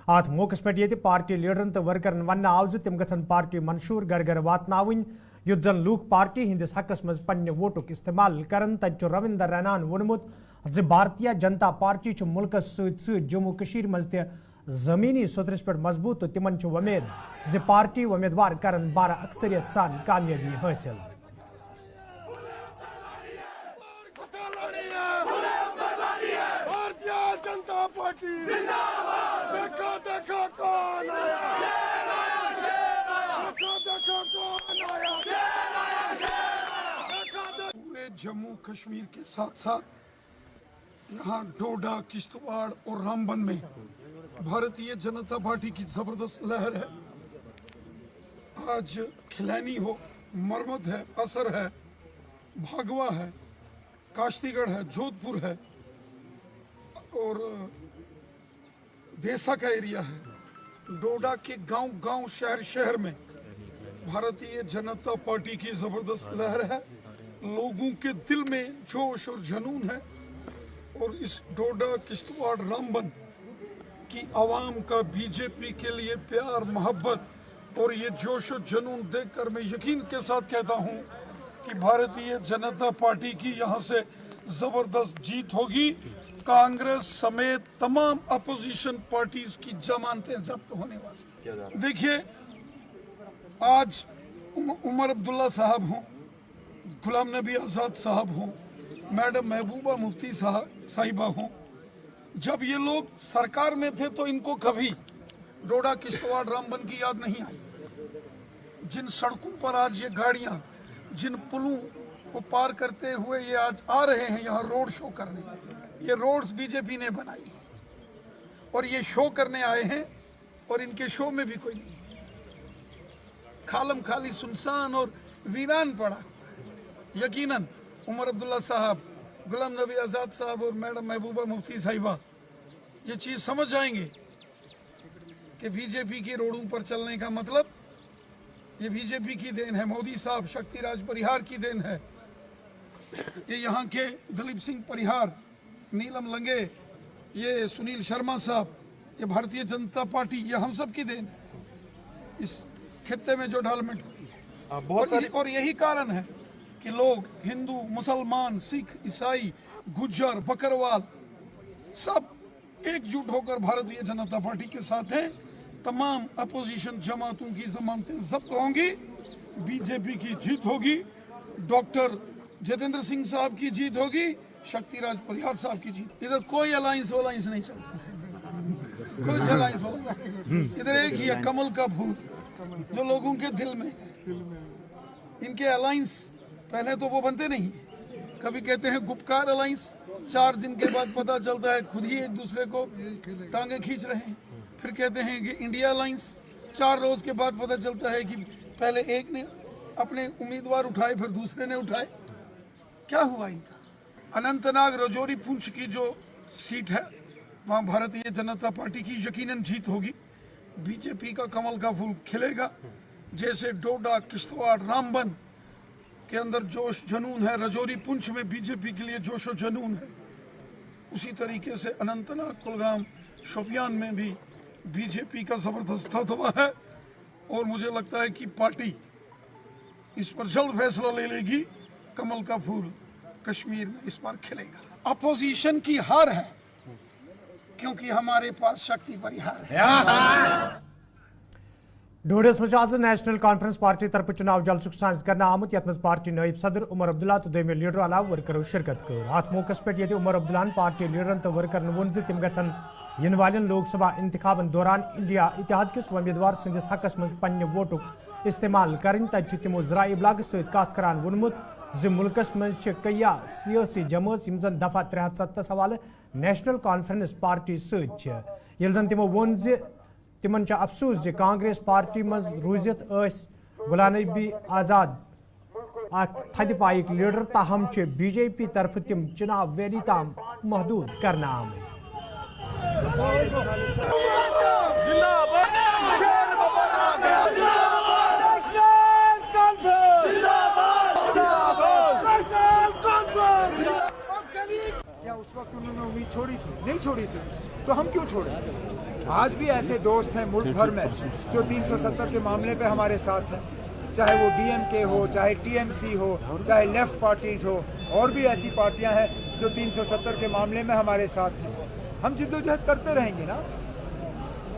ات موقع پہ پارٹی لیڈرن تو ورکرن ون آو تم گھن پارٹی منشور گھر گھر واتن یت زن لوک پارٹی ہندس حقس مز پنہ ووٹک استعمال کرن تت روندر رینان وونمت بھارتیہ جنتا پارٹی ملکس ست جموں کشیر مز تہ زمینی سترس پہ مضبوط تو تمن ومید پارٹی امیدوار کرن بارہ اکثریت سان کامیابی حاصل جموں کشمیر کے ساتھ ساتھ یہاں ڈوڈا کشتواڑ اور رامبن میں بھارتیہ جنتا پارٹی کی زبردست لہر ہے. آج کھلینی ہو، مرمت ہے، اثر ہے، بھاگوا ہے، کاشتی گڑھ ہے، جودھ پور ہے اور دیسا کا ایریا ہے. ڈوڈا کے گاؤں گاؤں شہر شہر میں بھارتیہ جنتا پارٹی کی زبردست لہر ہے. لوگوں کے دل میں جوش اور جنون ہے اور اس ڈوڈا کشتواڑ رامبن کی عوام کا بی جے پی کے لیے پیار محبت اور یہ جوش و جنون دیکھ کر میں یقین کے ساتھ کہتا ہوں کہ بھارتیہ جنتا پارٹی کی یہاں سے زبردست جیت ہوگی. کانگریس سمیت تمام اپوزیشن پارٹیز کی ضمانتیں ضبط ہونے والی. دیکھیے آج عمر عبداللہ صاحب ہوں، غلام نبی آزاد صاحب ہوں، میڈم محبوبہ مفتی صاحبہ ہوں، جب یہ لوگ سرکار میں تھے تو ان کو کبھی ڈوڈا کشتواڑ رامبن کی یاد نہیں آئی. جن سڑکوں پر آج یہ گاڑیاں، جن پلوں کو پار کرتے ہوئے یہ آج آ رہے ہیں یہاں روڈ شو کرنے، یہ روڈز بی جے پی نے بنائی اور یہ شو کرنے آئے ہیں اور ان کے شو میں بھی کوئی نہیں، کھالم خالی سنسان اور ویران پڑا. یقیناً عمر عبداللہ صاحب، غلام نبی آزاد صاحب اور میڈم محبوبہ مفتی صاحبہ یہ چیز سمجھ جائیں گے کہ بی جے پی کی روڈوں پر چلنے کا مطلب یہ بی جے پی کی دین ہے، مودی صاحب، شکتی راج پریہار کی دین ہے، یہ یہاں کے دلیپ سنگھ پریہار، نیلم لنگے، یہ سنیل شرما صاحب، یہ بھارتیہ جنتا پارٹی، یہ ہم سب کی دین ہے اس خطے میں جو ڈیولپمنٹ ہوئی ہے. اور یہی کارن ہے کہ لوگ ہندو، مسلمان، سکھ، عیسائی، گجر، بکروال سب ایک جٹ ہو کر بھارتیہ جنتا پارٹی کے ساتھ ہیں. تمام اپوزیشن جماعتوں کی ضمانتیں ضبط ہوں گی، بی جے پی کی جیت ہوگی، ڈاکٹر جتیندر سنگھ صاحب کی جیت ہوگی، شکتی راج پریہار صاحب کی جیت. ادھر کوئی الائنس والائنس نہیں چلتا، کوئی الائنس والائنس. ادھر ایک ہی ہے کمل کا پھول جو لوگوں کے دل میں. ان کے الائنس پہلے تو وہ بنتے نہیں، کبھی کہتے ہیں گپکار الائنس، 4 دن کے بعد پتہ چلتا ہے خود ہی ایک دوسرے کو ٹانگیں کھینچ رہے ہیں. پھر کہتے ہیں کہ انڈیا الائنس، 4 روز کے بعد پتہ چلتا ہے کہ پہلے ایک نے اپنے امیدوار اٹھائے پھر دوسرے نے اٹھائے. کیا ہوا ان کا؟ اننت ناگ رجوری پونچھ کی جو سیٹ ہے وہاں بھارتیہ جنتا پارٹی کی یقیناً جیت ہوگی. بی جے پی کا کمل کا پھول کھلے گا. جیسے ڈوڈا کشتواڑ رامبن کے اندر جوش جنون ہے، رجوری پونچھ میں بی جے پی کے لیے جوش و جنون ہے، اسی طریقے سے اننت ناگ، کلگام، شوپیان میں بھی بی جے پی کا زبردست دبدبا ہے. اور مجھے لگتا ہے کہ پارٹی اس پر جلد فیصلہ لے لے گی. کمل کا پھول کشمیر میں اس بار کھلے گا. اپوزیشن کی ہار ہے کیونکہ ہمارے پاس شکتی پریہار ہے. ڈوڈس مجھ آز نیشنل کانفرنس پارٹی طرف چناو جلسک سانز کرنا آمت یت مز پارٹی نائب صدر عمر عبداللہ تو دویمہ لیڈر علاوہ ورکرو شرکت کر. ات موقع پہ عمر عبداللہ پارٹی لیڈرن تو ورکرن وون تم گھن ین والن لوک سبھا انتخابن دوران انڈیا اتحاد کس امیدوار سندس حقس مز پنہ ووٹک استعمال کرن. تت تمو ذرائع ابلاغ ست کت کران وونمت ملکس مز کیا سیاسی جماعت یم زن دفعہ 337 حوالہ نیشنل کانفرنس پارٹی ست یل زن تمو وون تمن افسوس کانگریس پارٹی مز روزت غلام نبی آزاد تھد پائک لیڈر، تاہم بی جے پی طرف تم چناب ویلی تام محدود کرنا آمت. کیا اس وقت انہوں نے امید چھوڑی تھی؟ نہیں چھوڑی تھی. तो हम क्यों छोड़ें? आज भी ऐसे दोस्त हैं मुल्क भर में जो 370 के मामले पे हमारे साथ हैं, चाहे वो DMK हो, चाहे TMC हो, चाहे लेफ्ट पार्टीज हो, और भी ऐसी पार्टियां हैं जो 370 के मामले में हमारे साथ हैं। हम जिद्दोजहद करते रहेंगे ना।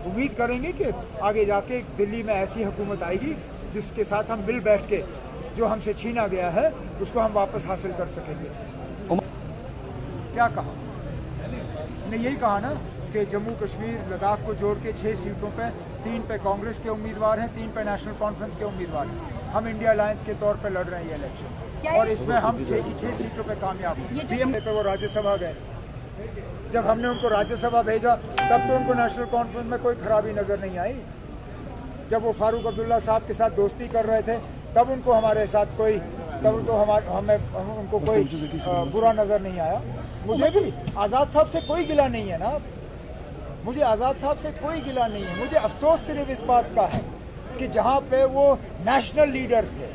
उम्मीद करेंगे कि आगे जाके दिल्ली में ऐसी हुकूमत आएगी जिसके साथ हम मिल बैठ के जो हमसे छीना गया है उसको हम वापस हासिल कर सकेंगे। क्या कहा? मैंने यही कहा ना कि जम्मू कश्मीर लद्दाख को जोड़ के 6 सीटों पे 3 पे कांग्रेस के उम्मीदवार हैं, 3 पे नेशनल कॉन्फ्रेंस के उम्मीदवार हैं। हम इंडिया अलायंस के तौर पे लड़ रहे हैं ये इलेक्शन, और इसमें हम 6 की 6 सीटों पे कामयाब हैं। PM पे वो राज्यसभा गए, जब हमने उनको राज्यसभा भेजा तब तो उनको नेशनल कॉन्फ्रेंस में कोई खराबी नजर नहीं आई। जब वो फारूक अब्दुल्ला साहब के साथ दोस्ती कर रहे थे तब उनको हमारे साथ कोई, तब तो हम उनको कोई बुरा नजर नहीं आया। मुझे भी आज़ाद साहब से कोई गिला नहीं है ना, मुझे आज़ाद साहब से कोई गिला नहीं है। मुझे अफसोस सिर्फ इस बात का है कि जहाँ पे वो नेशनल लीडर थे,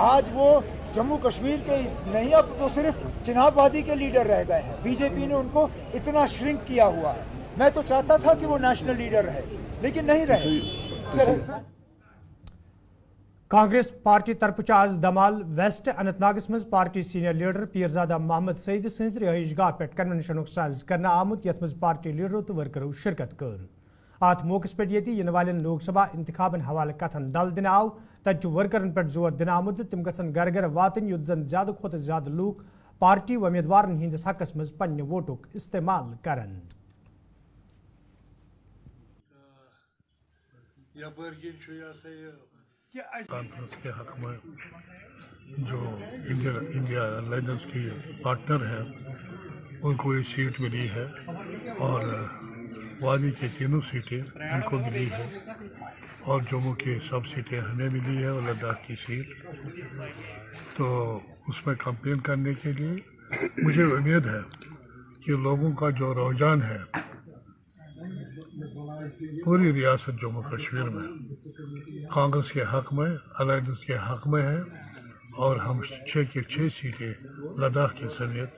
आज वो जम्मू कश्मीर के नहीं, अब तो सिर्फ चिनाब वादी के लीडर रह गए हैं। बीजेपी ने उनको इतना श्रिंक किया हुआ है। मैं तो चाहता था कि वो नेशनल लीडर रहे, लेकिन नहीं रहे। कांग्रेस पार्टी तरफ आज दमाल वेस्ट अनंतनागस मज party senior leader Peerzada Mohammad Sayeed सज रिहाइश गाह पे कन्वेंशन साज कर आमुत यथ मज पार्टी लीडरों तो वर्करों शिरकत कर। अत मौके पे इन वाले लोकसभा इंतखाबन हवाले कथन दल दिन आव तत वर्करन पे जोर दिन आमुत तिम गन घर घर वातन युत जन ज्यादा खुद ज्यादा लूक पार्टी उम्मीदवार हंदिस हकस मज पन्ने वोटुक इस्तेमाल करन। कॉन्फ्रेंस के हक में जो इंडिया अलायंस की पार्टनर हैं उनको ये सीट मिली है, और वादी की तीनों सीटें उनको मिली है, और जम्मू की सब सीटें हमें मिली है, और लद्दाख की सीट। तो उसमें कंपेन करने के लिए मुझे उम्मीद है कि लोगों का जो रुझान है पूरी रियासत जम्मू कश्मीर में कांग्रेस के हक में, अलायंस के हक में है, और हम 6 की 6 सीटें लद्दाख के समेत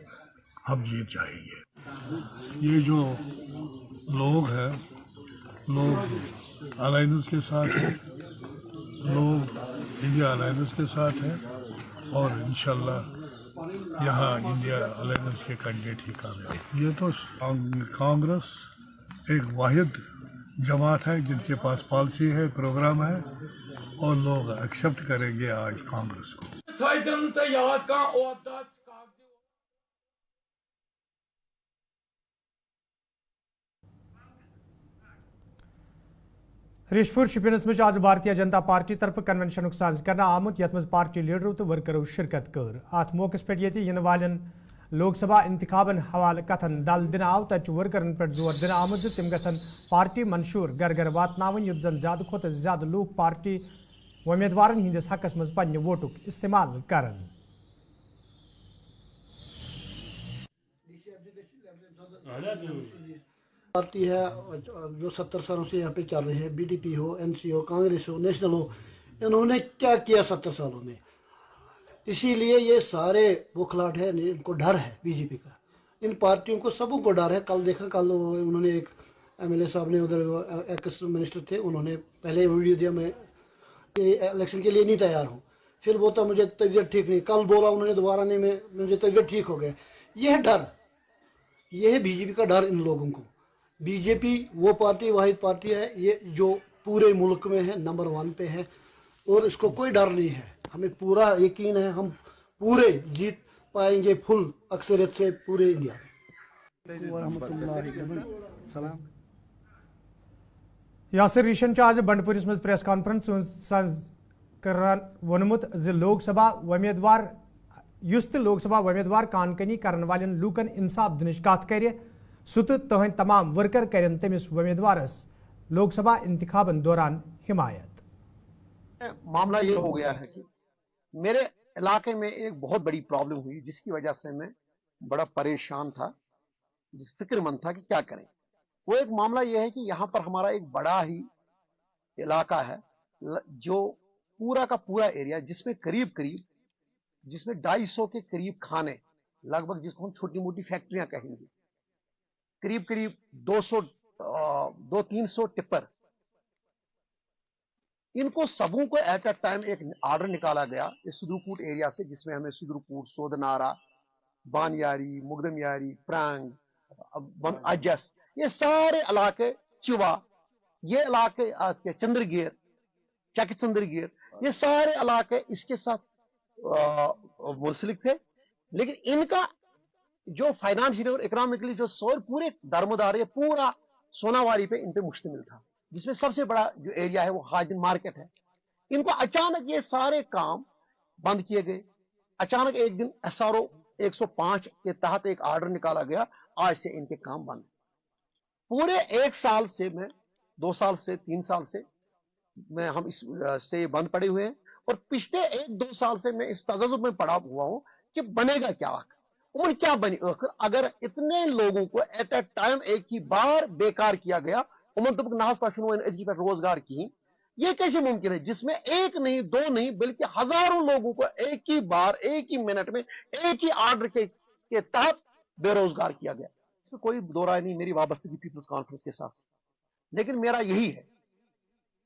हम जीत जाएंगे। ये जो लोग हैं, लोग अलायंस के साथ हैं, लोग इंडिया अलायंस के साथ हैं, और इंशाल्लाह यहाँ इंडिया अलायंस के कैंडिडेट ही कामयाब। ये तो कांग्रेस एक वाहिद जमात है जिनके पास पॉलिसी है, प्रोग्राम है, और लोग एक्सेप्ट करेंगे आज कांग्रेस को। रिशपुर शिपिनस में आज भारतीय जनता पार्टी तरफ कन्वेंशन साज कर आमुत यथ मज पार्टी लीडरों तो वर्करों शिरकत कर। अत मौके पे इन वाले लोकसभा इंतखाबन हवाले कथन दल दिन आव तत वर्करन पे जोर दिन आमुत तिम गन पार्टी मंशूर घर घर वातन युत जन ज्यादा खुद ज्यादा लूक पार्टी उम्मीदवार हंदिस हकस मज पन्ने वोटुक इस्तेमाल करन। पार्टी है जो 70 सालों से यहाँ पे चल रही है, BDP हो, NC हो, कांग्रेस हो, नेशनल हो, इन्होंने क्या किया 70 सालों में? इसीलिए ये सारे बौखलाहट है, इनको डर है बीजेपी का। इन पार्टियों को सबों को डर है। कल देखा, कल उन्होंने एक MLA साहब ने, उधर एक्स मिनिस्टर थे, उन्होंने पहले वीडियो दिया मैं इलेक्शन के लिए नहीं तैयार हूँ, फिर बोलता मुझे तबीयत ठीक नहीं, कल बोला उन्होंने दोबारा नहीं, मैं मुझे तबीयत ठीक हो गया। ये है डर, ये है बीजेपी का डर इन लोगों को। बीजेपी वो पार्टी वाहिद पार्टी है ये जो पूरे मुल्क में है, नंबर 1 पे है, और इसको कोई डर नहीं है। हमें पूरा यकीन है हम पूरे जीत पाएंगे फुल अक्सरियत से पूरे इंडिया में। यासिर रिशन आज बंडपुरिस मज प्रेस कॉन्फ्रेंस वोनमुत लोकसभा उम्मीदवार लोकसभा उम्मीदवार कानकनी करन वाले लूकन इंसाफ दिनच कत कर सह तो तहद तमाम वर्कर करन तमिस उम्मीदवारस लोकसभा इंतखाबन दौरान हिमायत। मामला ये हो गया है कि मेरे इलाके में एक बहुत बड़ी प्रॉब्लम हुई जिसकी वजह से मैं बड़ा परेशान था, फिक्रमंद था कि क्या करें। वो एक मामला यह है कि यहाँ पर हमारा एक बड़ा ही इलाका है जो पूरा का पूरा एरिया जिसमें जिसमें 250 के करीब खाने, लगभग जिसको हम छोटी मोटी फैक्ट्रियां कहेंगे, करीब करीब 200-300 टिप्पर, इनको सबों को एट अ टाइम एक ऑर्डर निकाला गया इस सुदरकोट एरिया से, जिसमें हमें सुदरकोट, सोदनारा, बानियारी, मुगदमयारी, प्रांग, अजस, ये सारे इलाके, चिवा, ये इलाके चंद्रगेर, चक चंद्रगेर, ये सारे इलाके इसके साथ मुंसलिक थे। लेकिन इनका जो फाइनेंशियल और इकोनॉमिकली जो सोर पूरे दारोमदार, ये पूरा सोनावारी पे इन पे मुश्तमिल था, जिसमें सबसे बड़ा जो एरिया है वो हाजिन मार्केट है। इनको अचानक ये सारे काम बंद किए गए। अचानक एक दिन SRO 105 के तहत एक ऑर्डर निकाला गया, आज से इनके काम बंद। पूरे 1 साल से मैं 2 साल से 3 साल से मैं हम इस से बंद पड़े हुए हैं, और पिछले 1-2 साल से मैं इस तजर्बे में पड़ा हुआ हूं कि बनेगा क्या, और क्या बनी अगर इतने लोगों को एट अ टाइम एक ही बार बेकार किया गया, रोजगार की, ये कैसे मुमकिन है जिसमें एक नहीं, दो नहीं, बल्कि हजारों लोगों को एक ही बार, एक ही मिनट में, एक ही ऑर्डर के तहत बेरोजगार किया गया। इसमें कोई दो राय नहीं मेरी वाबस्तगी पीपल्स कॉन्फ्रेंस के साथ, लेकिन मेरा यही है,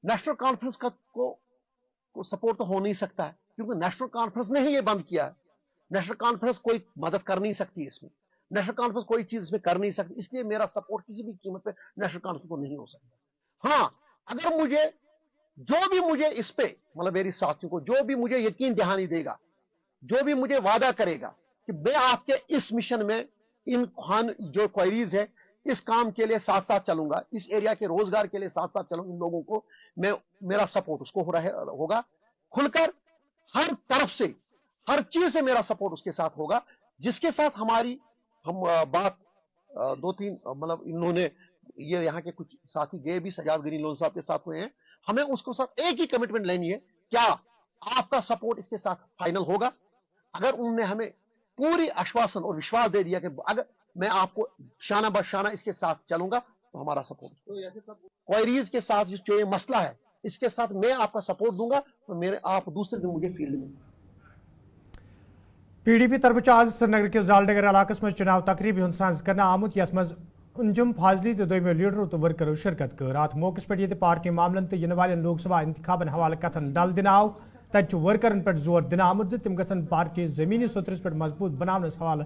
नेशनल कॉन्फ्रेंस को सपोर्ट तो हो नहीं सकता है, क्योंकि नेशनल कॉन्फ्रेंस ने ही ये बंद किया है। नेशनल कॉन्फ्रेंस कोई मदद कर नहीं सकती इसमें, नेशनल कॉन्फ्रेंस कोई चीज इसमें कर नहीं सकती, इसलिए मेरा सपोर्ट किसी भी कीमत पे नेशनल कॉन्फ्रेंस को नहीं हो सकता। हाँ, अगर जो भी मुझे इस पे, मतलब मेरी साथियों को जो भी मुझे यकीन दहानी देगा, जो भी मुझे वादा करेगा कि मैं आपके इस मिशन में इन जो क्वेरीज है इस काम के लिए साथ साथ चलूंगा, इस एरिया के रोजगार के लिए साथ साथ चलूंगा, इन लोगों को मेरा सपोर्ट उसको होगा खुलकर, हर तरफ से, हर चीज से मेरा सपोर्ट उसके साथ होगा, जिसके साथ हम बात 2-3 मतलब इन्होंने ये यहाँ के कुछ साथी गए भी, सजाद गनी लोन साहब के साथ हुए हैं, हमें उसको साथ एक ही कमिटमेंट लेनी है, क्या आपका सपोर्ट इसके साथ फाइनल होगा? अगर उन्होंने हमें पूरी आश्वासन और विश्वास दे दिया कि अगर मैं आपको शाना बशाना इसके साथ चलूंगा, तो हमारा सपोर्ट क्वेरीज के साथ जो ये मसला है इसके साथ मैं आपका सपोर्ट दूंगा, तो आप दूसरे दिन मुझे फील्ड में। PDP तरफ आज श्रीनगर के जालडगर इलाकस में चुनाव तकरीब हुंद साज करना आमुत, यथ मज अंजुम फाजली तो दोयमो लीडरों तो वर्करों शिरकत कर। अत मौके पे ये पार्टी मामलन तो इन वाले लोकसभा इंतखाबन हवाले कथन डल दिन आव, तत वर्करन पे जोर दिन आमुत तिम गसन पार्टी जमीनी सोतरस पे मजबूत बनावनस हवाले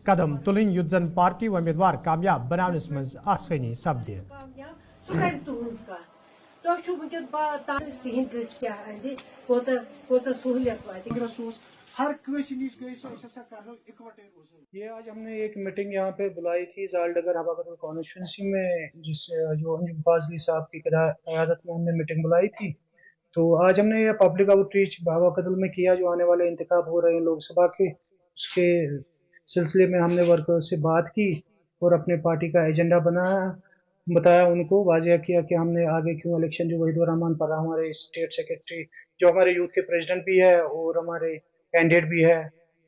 कदम तुलिन युद्ध जन पार्टी व उम्मीदवार कामयाब बनावनस मज आसानी सपदे। हर निश गई ये आज हमने एक मीटिंग यहाँ पे बुलाई थी जालडगर हवाकदल कॉन्स्टिट्यूंसी में, जिससे जो अंजुम फाजली साहब की क़यादत में हमने मीटिंग बुलाई थी। तो आज हमने ये पब्लिक आउटरीच हवाकदल में किया, जो आने वाले इंतखाब हो रहे हैं लोकसभा के, उसके सिलसिले में हमने वर्कर्स से बात की और अपने पार्टी का एजेंडा बताया उनको, वाजिया किया कि हमने आगे क्यों इलेक्शन, जो वहीदुर रहमान पर हमारे स्टेट सेक्रेटरी जो हमारे यूथ के प्रेसिडेंट भी है और हमारे कैंडिडेट भी है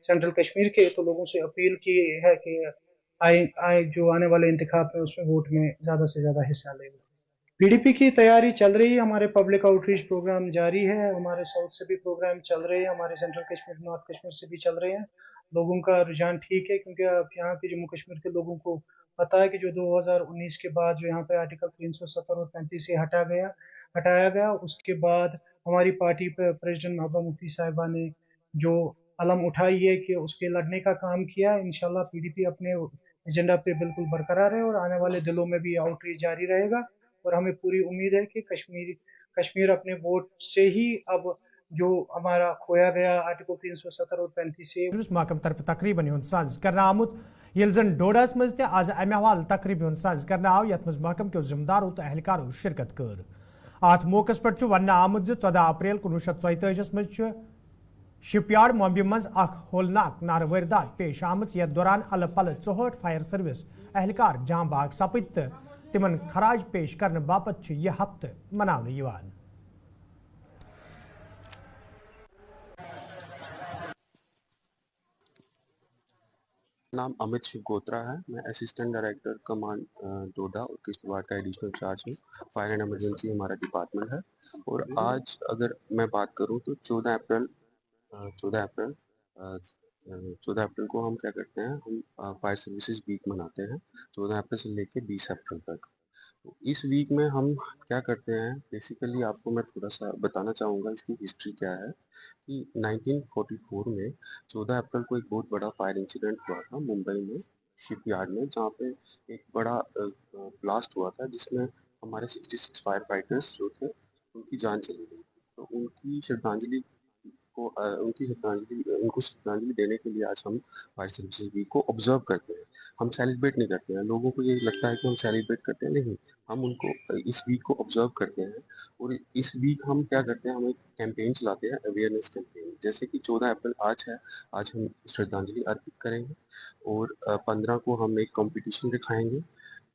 सेंट्रल कश्मीर के, तो लोगों से अपील की है कि आए जो आने वाले इंतखाब में उसमें वोट में ज़्यादा से ज़्यादा हिस्सा लेगा। PDP की तैयारी चल रही है, हमारे पब्लिक आउटरीच प्रोग्राम जारी है, हमारे साउथ से भी प्रोग्राम चल रहे हैं, हमारे सेंट्रल कश्मीर नॉर्थ कश्मीर से भी चल रहे हैं। लोगों का रुझान ठीक है, क्योंकि अब यहाँ के जम्मू कश्मीर के लोगों को पता है कि जो 2019 के बाद जो यहाँ पे आर्टिकल 370 और 35 से हटाया गया, उसके बाद हमारी पार्टी पे प्रेसिडेंट महबूबा मुफ्ती साहिबा ने जो अलम उठाई है कि उसके लड़ने का काम किया। इंशाल्लाह PDP अपने एजेंडा पे बिल्कुल बरकरार है और आने वाले दिनों में भी आउटरीच जारी रहेगा, और हमें पूरी उम्मीद है कि कश्मीर अपने वोट से ही अब जो हमारा खोया गया आर्टिकल 370 और 35 से महकम तरफ तकरीबन हुंद साज करना आमुत, ये जन डोडस मज आज अमे हवाल तकरीब हुंद साज करना आव, यथ मज महकम के जिम्मेदारों तो एहलकारों शिरकत कर। अत मौकस पे वन आमुत 14 अप्रैल 1944 मज शिपयार्ड मोम्बी मज होलनाक नार वारदात पेश आम, यथ दौरान अल पल 64 फायर सर्विस एहलकार जाँ बाग सपद तो तिमन खराज पेश करने बापत यह हफ्त मनाने यवान। नाम अमित शिव गोत्रा है। मैं असिस्टेंट डायरेक्टर कमांड डोडा और किश्तवाड़ का एडिशनल चार्ज हूँ। फायर एंड इमरजेंसी हमारा डिपार्टमेंट है। और आज अगर मैं बात करूँ तो 14 अप्रैल 14 अप्रैल को हम क्या करते हैं, हम फायर सर्विसेज वीक मनाते हैं 14 अप्रैल से लेके 20 अप्रैल तक। तो इस वीक में हम क्या करते हैं, बेसिकली आपको मैं थोड़ा सा बताना चाहूँगा इसकी हिस्ट्री क्या है कि 1944 में 14 अप्रैल को एक बहुत बड़ा फायर इंसिडेंट हुआ था मुंबई में शिपयार्ड में, जहाँ पे एक बड़ा ब्लास्ट हुआ था जिसमें हमारे 66 फायर फाइटर्स जो थे उनकी जान चली गई। तो उनको श्रद्धांजलि देने के लिए आज हम फायर सर्विसेज वीक को ऑब्जर्व करते हैं। हम सेलिब्रेट नहीं करते हैं, लोगों को ये लगता है कि हम सेलिब्रेट करते हैं, नहीं, हम उनको इस वीक को ऑब्जर्व करते हैं। और इस वीक हम क्या करते हैं, हम एक कैंपेन चलाते हैं, अवेयरनेस कैंपेन, जैसे कि 14 अप्रैल आज है, आज हम श्रद्धांजलि अर्पित करेंगे और 15 को हम एक कंपटीशन दिखाएंगे,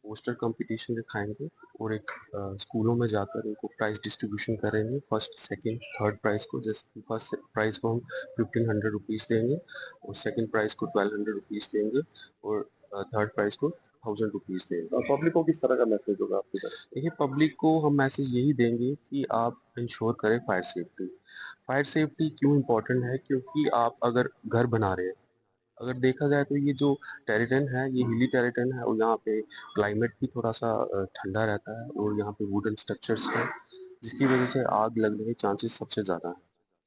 पोस्टर कंपटीशन दिखाएंगे और एक स्कूलों में जाकर उनको प्राइज डिस्ट्रीब्यूशन करेंगे, फर्स्ट सेकंड थर्ड प्राइज को। जैसे कि फर्स्ट प्राइज को हम 1500 रुपीज़ देंगे और सेकंड प्राइज को 1200 रुपीज़ देंगे और थर्ड प्राइज को 1000 रुपीज़ देंगे। पब्लिक को किस तरह का मैसेज होगा आपके पास? देखिए, पब्लिक को हम मैसेज यही देंगे कि आप इंश्योर करें फायर सेफ्टी। फायर सेफ्टी क्यों इम्पोर्टेंट है, क्योंकि आप अगर घर बना रहे हैं, अगर देखा जाए तो ये जो टेरेटन है ये हिली टेरेटन है और यहाँ पे क्लाइमेट भी थोड़ा सा ठंडा रहता है और यहाँ पे वुडन स्ट्रक्चर्स है जिसकी वजह से आग लगने के चांसेस सबसे ज़्यादा हैं।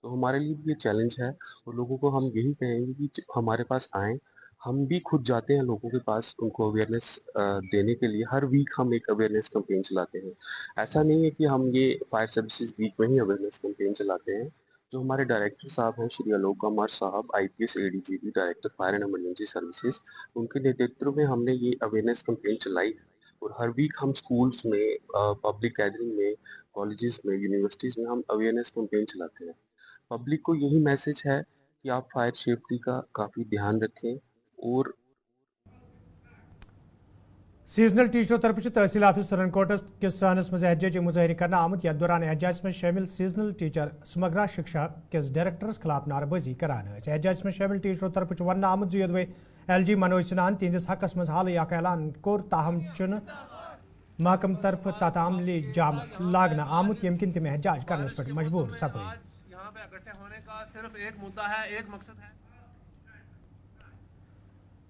तो हमारे लिए भी ये चैलेंज है और लोगों को हम यही कहेंगे कि हमारे पास आएँ। हम भी खुद जाते हैं लोगों के पास उनको अवेयरनेस देने के लिए। हर वीक हम एक अवेयरनेस कैंपेन चलाते हैं। ऐसा नहीं है कि हम ये फायर सर्विसेज वीक में ही अवेयरनेस कैंपेन चलाते हैं। जो हमारे डायरेक्टर साहब हैं श्री आलोक कुमार साहब, IPS ADGP director fire and emergency services, उनके नेतृत्व में हमने ये अवेयरनेस कैंपेन चलाई है और हर वीक हम स्कूल्स में, पब्लिक गैदरिंग में, कॉलेजेस में, यूनिवर्सिटीज़ में हम अवेयरनेस कैंपेन चलाते हैं। पब्लिक को यही मैसेज है कि आप फायर सेफ्टी का काफ़ी ध्यान रखें और सीजनल टीचरों तरफ तहसील ऑफिस तुरनकोटस किस सहनस में एहतजाजी मुजाहरी करना आमुत। यथ दौरान एहतजाज में शामिल सीजनल टीचर समग्रा शिक्षा किस डायरेक्टरस खिलाफ नारबाजी करान। एहतजाज में शामिल टीचरों तरफ वन आमुत योदवे LG मनोज सिन्हान तिहंदिस हकस में हाल ऐलान कोर, ताहम चुन महकम तरफ तातामली जाम लागना आमुत यम किन तिम एहतजाज करने पर मजबूर सपे। यहाँ पे इकट्ठे होने का सिर्फ एक मुद्दा है, एक मकसद है।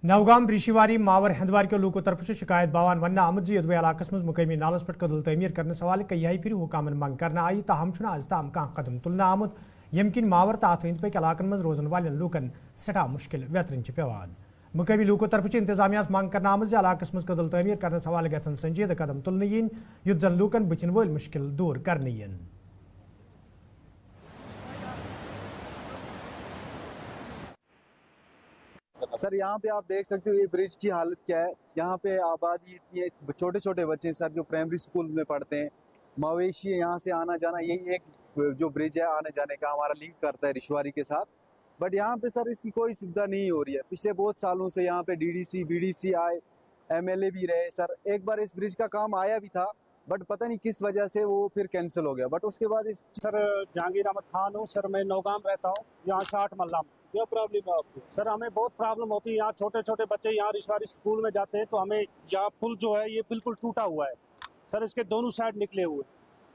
नवगाम ऋषिवारी मावर हंदवार के लोगों तरफ से शिकायत बवान वन आमद योदवे इलाकस में मुकामी नालस पर कदल तमीर करने सवाल कई फिर हुकामन मंग करना आई, ताहम आज ताम कह कदम तुलना आमुत यमकिन मावर तो अत अंद पक इलाकन में रोजन वाल लूकन सठा मुश्किल व्यतरन पेवान। मुकामी लोगों तरफ इंतजामिया मंग करना आमद इलाकस में कदल तमीर करने सवाल गन संजीद कदम तुलने yin युद्ध जन लूकन बुथिन वल मुश्किल दूर करने yin। सर यहाँ पे आप देख सकते हो ये ब्रिज की हालत क्या है। यहाँ पे आबादी इतनी है, छोटे छोटे बच्चे सर जो प्राइमरी स्कूल में पढ़ते हैं, मवेशी यहाँ से आना जाना, यही एक जो ब्रिज है आने जाने का हमारा लिंक करता है रिशवारी के साथ। बट यहाँ पे सर इसकी कोई सुविधा नहीं हो रही है। पिछले बहुत सालों से यहाँ पे DDC BDC आए, MLA भी रहे सर। एक बार इस ब्रिज का काम आया भी था बट पता नहीं किस वजह से वो फिर कैंसिल हो गया। बट उसके बाद इस सर जहांगीर अहमद खान हूँ सर, मैं नौगाम रहता हूँ, यहाँ 60 मल्ला। क्या प्रॉब्लम है आपको? सर हमें बहुत प्रॉब्लम होती है। यहाँ छोटे छोटे बच्चे यहाँ रिशवारी स्कूल में जाते हैं तो हमें यहाँ पुल जो है ये बिल्कुल टूटा हुआ है सर, इसके दोनों साइड निकले हुए।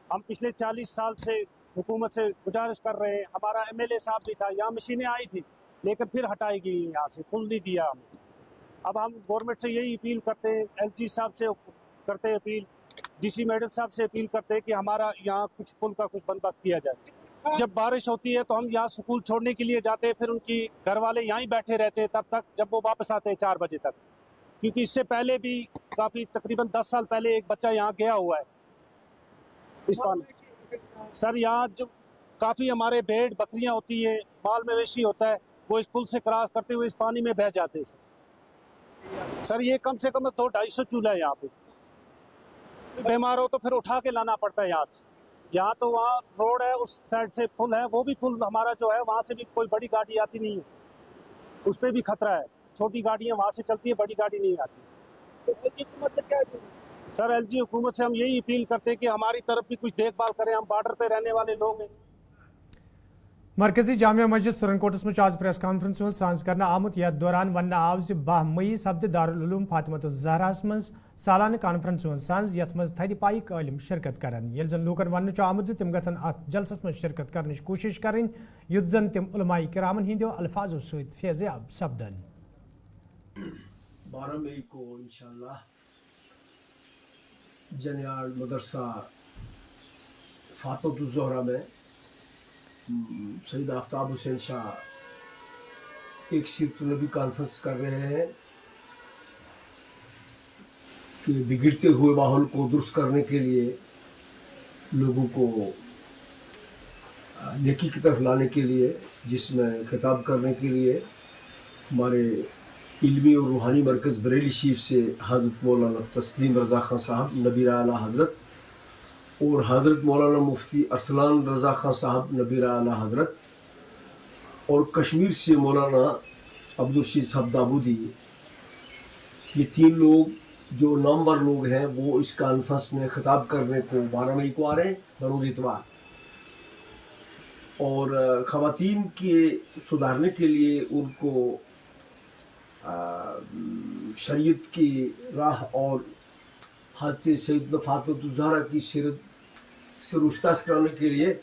हम पिछले 40 साल से हुकूमत से गुजारिश कर रहे हैं। हमारा MLA साहब भी था, यहाँ मशीनें आई थी लेकिन फिर हटाई गई, यहाँ से पुल नहीं दिया हमें। अब हम गवर्नमेंट से यही अपील करते हैं, LG साहब से करते हैं अपील, DC मैडम साहब से अपील करते हैं कि हमारा यहाँ कुछ पुल का कुछ बंदोबस्त किया जाए। जब बारिश होती है तो हम यहाँ स्कूल छोड़ने के लिए जाते हैं, फिर उनकी घर वाले यहीं बैठे रहते हैं तब तक जब वो वापस आते हैं 4 बजे तक। क्योंकि इससे पहले भी काफ़ी तकरीबन 10 साल पहले एक बच्चा यहाँ गया हुआ है इस पानी। सर यहाँ जो काफ़ी हमारे भेड़ बकरियाँ होती है, माल मवेशी होता है, वो इस पुल से क्रॉस करते हुए इस पानी में बह जाते हैं सर। ये कम से कम 200-250 चूल्हा है यहाँ पे। बीमार हो तो फिर उठा के लाना पड़ता है यहाँ से। यहाँ तो वहाँ रोड है, उस साइड से पुल है, वो भी पुल हमारा जो है वहाँ से भी कोई बड़ी गाड़ी आती नहीं है, उस पर भी खतरा है। छोटी गाड़ियाँ वहाँ से चलती है, बड़ी गाड़ी नहीं आती। तो क्या है सर, LG हुकूमत से हम यही अपील करते हैं कि हमारी तरफ भी कुछ देखभाल करें, हम बॉर्डर पे रहने वाले लोग हैं। مرکزی جامعہ مسجد سرنکوٹس میں آز پریس کانفرنس ہند سانز کرنا آمت یتھ دوران ون آو 10 مئی سپد دارالعلوم فاطمۃ الزہراہس مز سالانہ کانفرنس ہند سانز یتھ مز تھدِ پایک عالم شرکت کرن یل زن لوکن ون آمت تم گھن ات جلسس مز شرکت کرنچ کوشش کریں یت زن تم علماء کرامن ہندیو الفاظو ست فیضیاب سپدن 12 مئی کو انشاءاللہ جنیال مدرسہ فاطمۃ الزہرا میں سید آفتاب حسین شاہ ایک سیرت النبی کانفرنس کر رہے ہیں کہ بگڑتے ہوئے ماحول کو درست کرنے کے لیے لوگوں کو نیکی کی طرف لانے کے لیے، جس میں خطاب کرنے کے لیے ہمارے علمی اور روحانی مرکز بریلی شریف سے حضرت مولانا تسلیم رضا خان صاحب نبیر اعلیٰ حضرت اور حضرت مولانا مفتی ارسلان رضا خان صاحب نبیر اعلیٰ حضرت اور کشمیر سے مولانا عبدالرشید صاحب داودی، یہ 3 لوگ جو نامور لوگ ہیں وہ اس کانفرنس میں خطاب کرنے کو 12 مئی کو آ رہے ہیں بروز اتوار، اور خواتین کے سدھارنے کے لیے ان کو شریعت کی راہ اور حضرت سیدنا فاطمۃ الزہرا کی سیرت سے روشناس کرانے کے لیے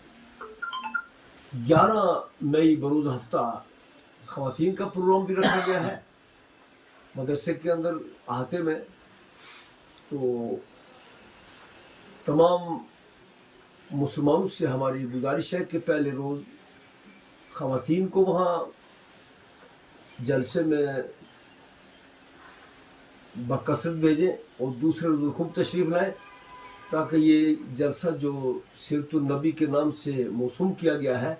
11 مئی بروز ہفتہ خواتین کا پروگرام بھی رکھا گیا ہے مدرسے کے اندر احاطے میں۔ تو تمام مسلمانوں سے ہماری گزارش ہے کہ پہلے روز خواتین کو وہاں جلسے میں بکثرت بھیجیں اور دوسرے روز خوب تشریف لائیں، تاکہ یہ جلسہ جو سیرت النبی کے نام سے موسوم کیا گیا ہے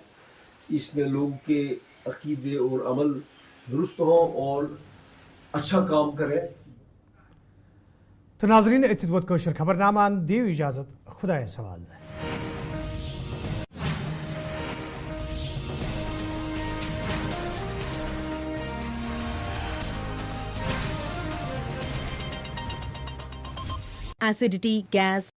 اس میں لوگوں کے عقیدے اور عمل درست ہوں اور اچھا کام کریں۔ تو ناظرین اتھ ووت کوشر خبر نامہ دیو اجازت خدا سوال۔ Acidity, gas,